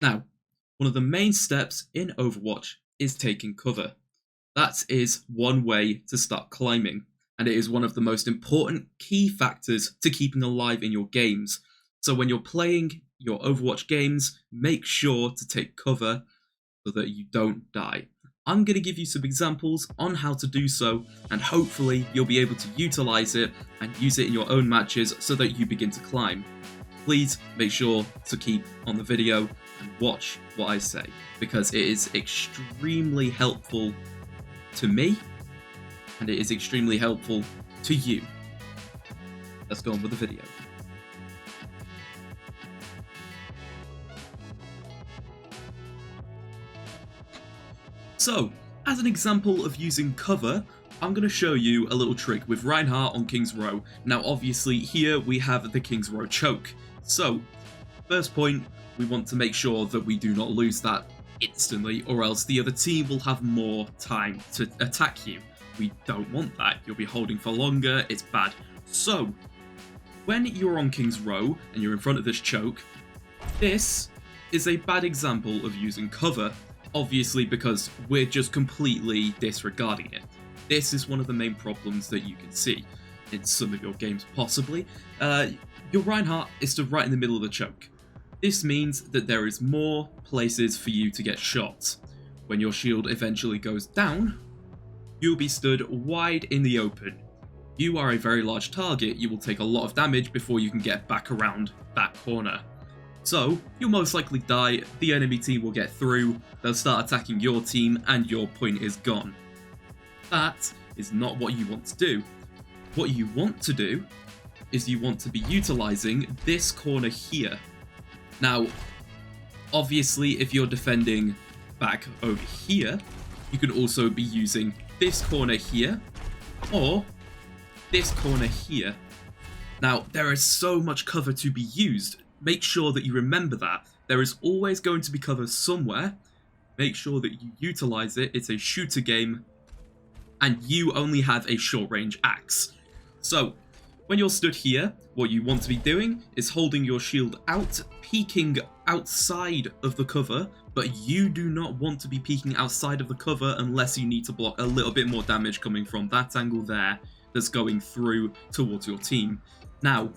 Now, one of the main steps in Overwatch is taking cover. That is one way to start climbing, and it is one of the most important key factors to keeping alive in your games. So when you're playing your Overwatch games, make sure to take cover so that you don't die. I'm going to give you some examples on how to do so, and hopefully you'll be able to utilize it and use it in your own matches so that you begin to climb. Please make sure to keep on the video and watch what I say, because it is extremely helpful to me, and it is extremely helpful to you. Let's go on with the video. So, as an example of using cover, I'm going to show you a little trick with Reinhardt on King's Row. Now obviously here we have the King's Row choke. So, first point, we want to make sure that we do not lose that instantly, or else the other team will have more time to attack you. We don't want that. You'll be holding for longer, it's bad. So, when you're on King's Row and you're in front of this choke, this is a bad example of using cover, obviously because we're just completely disregarding it. This is one of the main problems that you can see in some of your games, possibly. Your Reinhardt is stood right in the middle of the choke. This means that there is more places for you to get shot. When your shield eventually goes down, you'll be stood wide in the open. You are a very large target, you will take a lot of damage before you can get back around that corner. So, you'll most likely die, the enemy team will get through, they'll start attacking your team, and your point is gone. That is not what you want to do. What you want to do is you want to be utilizing this corner here. Now, obviously, if you're defending back over here, you can also be using this corner here, or this corner here. Now, there is so much cover to be used. Make sure that you remember that. There is always going to be cover somewhere. Make sure that you utilize it. It's a shooter game, and you only have a short-range axe. So, when you're stood here, what you want to be doing is holding your shield out, peeking outside of the cover, but you do not want to be peeking outside of the cover unless you need to block a little bit more damage coming from that angle there that's going through towards your team. Now,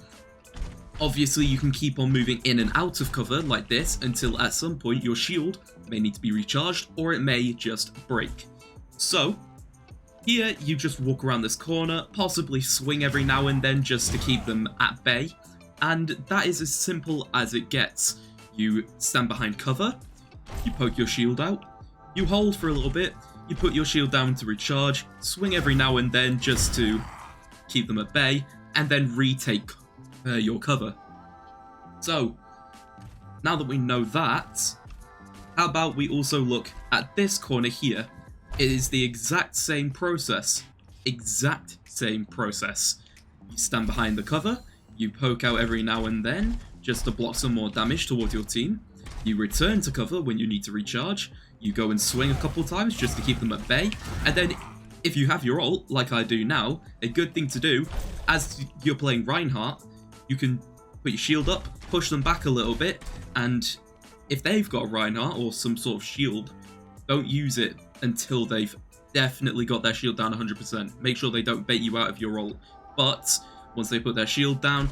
obviously you can keep on moving in and out of cover like this until at some point your shield may need to be recharged or it may just break. So, here you just walk around this corner, possibly swing every now and then just to keep them at bay, and that is as simple as it gets. You stand behind cover, you poke your shield out, you hold for a little bit, you put your shield down to recharge, swing every now and then just to keep them at bay, and then retake your cover. So, now that we know that, how about we also look at this corner here? It is the exact same process. Exact same process. You stand behind the cover, you poke out every now and then, just to block some more damage towards your team. You return to cover when you need to recharge, you go and swing a couple times just to keep them at bay, and then if you have your ult, like I do now, a good thing to do, as you're playing Reinhardt, you can put your shield up, push them back a little bit, and if they've got a Reinhardt or some sort of shield, don't use it until they've definitely got their shield down 100%. Make sure they don't bait you out of your ult. But once they put their shield down,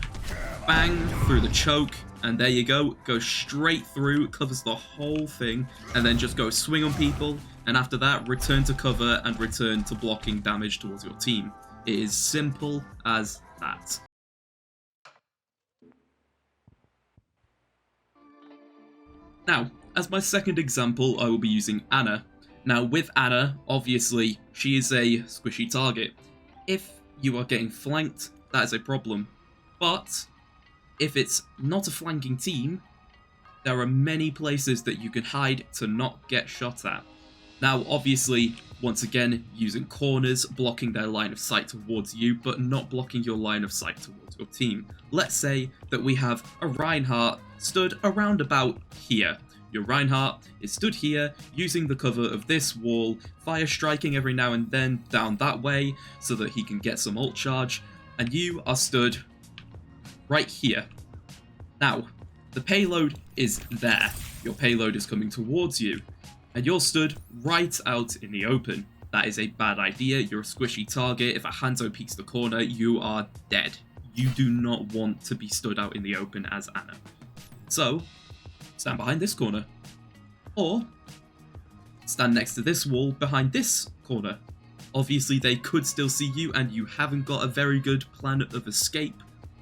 bang, through the choke, and there you go. Go straight through, covers the whole thing, and then just go swing on people, and after that, return to cover and return to blocking damage towards your team. It is simple as that. Now, as my second example, I will be using Anna. Now, with Anna, obviously, she is a squishy target. If you are getting flanked, that is a problem. But, if it's not a flanking team, there are many places that you can hide to not get shot at. Now, obviously, once again, using corners, blocking their line of sight towards you, but not blocking your line of sight towards your team. Let's say that we have a Reinhardt stood around about here. Your Reinhardt is stood here, using the cover of this wall, fire striking every now and then down that way, so that he can get some ult charge, and you are stood right here. Now, the payload is there. Your payload is coming towards you, and you're stood right out in the open. That is a bad idea. You're a squishy target. If a Hanzo peeks the corner, you are dead. You do not want to be stood out in the open as Ana. So, stand behind this corner. Or, stand next to this wall behind this corner. Obviously, they could still see you, and you haven't got a very good plan of escape.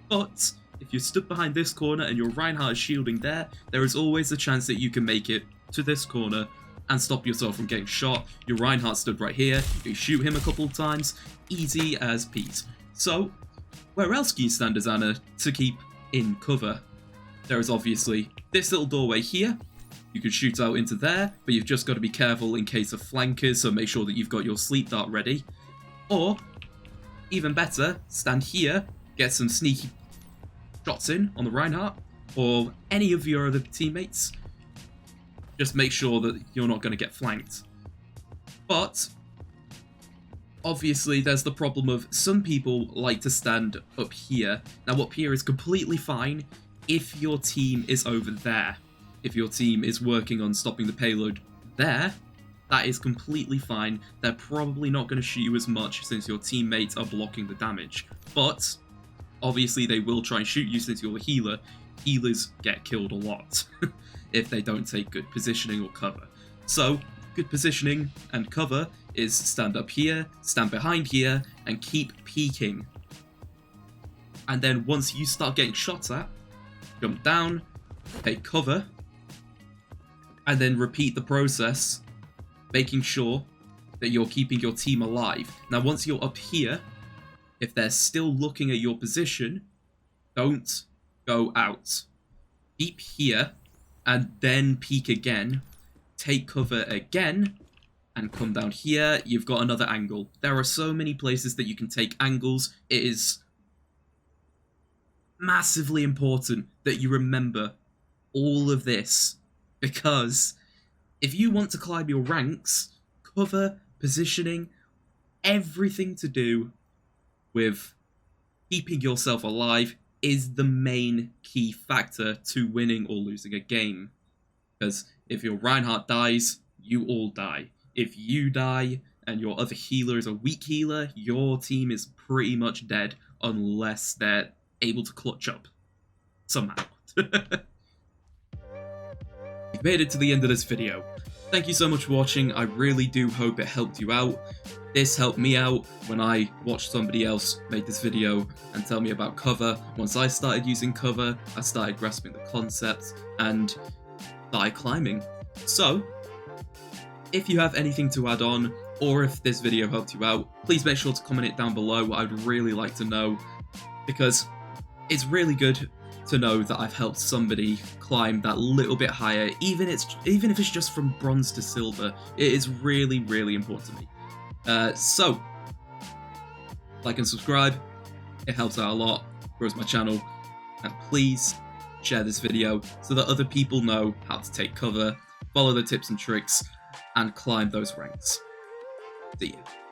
But, if you're stood behind this corner and your Reinhardt is shielding there, there is always a chance that you can make it to this corner and stop yourself from getting shot. Your Reinhardt stood right here, you can shoot him a couple of times, easy as peas. So, where else can you stand as Ana to keep in cover? There is obviously this little doorway here. You could shoot out into there, but you've just got to be careful in case of flankers, so make sure that you've got your sleep dart ready. Or, even better, stand here, get some sneaky shots in on the Reinhardt, or any of your other teammates. Just make sure that you're not going to get flanked. But, obviously, there's the problem of some people like to stand up here. Now, up here is completely fine if your team is over there. If your team is working on stopping the payload there, that is completely fine. They're probably not going to shoot you as much since your teammates are blocking the damage. But, obviously, they will try and shoot you since you're a healer. Healers get killed a lot if they don't take good positioning or cover. So, good positioning and cover is stand up here, stand behind here, and keep peeking. And then once you start getting shot at, jump down, take cover, and then repeat the process, making sure that you're keeping your team alive. Now, once you're up here, if they're still looking at your position, don't go out. Keep here, and then peek again, take cover again, and come down here. You've got another angle. There are so many places that you can take angles. It is massively important that you remember all of this, because if you want to climb your ranks, cover, positioning, everything to do with keeping yourself alive is the main key factor to winning or losing a game. Because if your Reinhardt dies, you all die. If you die and your other healer is a weak healer, your team is pretty much dead unless they're able to clutch up somehow. You've made it to the end of this video. Thank you so much for watching. I really do hope it helped you out. This helped me out when I watched somebody else make this video and tell me about cover. Once I started using cover, I started grasping the concept and started climbing. So, if you have anything to add on, or if this video helped you out, please make sure to comment it down below. I'd really like to know, because it's really good to know that I've helped somebody climb that little bit higher, even if it's just from bronze to silver. It is really, really important to me. So, like and subscribe, it helps out a lot, grows my channel, and please share this video so that other people know how to take cover, follow the tips and tricks, and climb those ranks. See ya.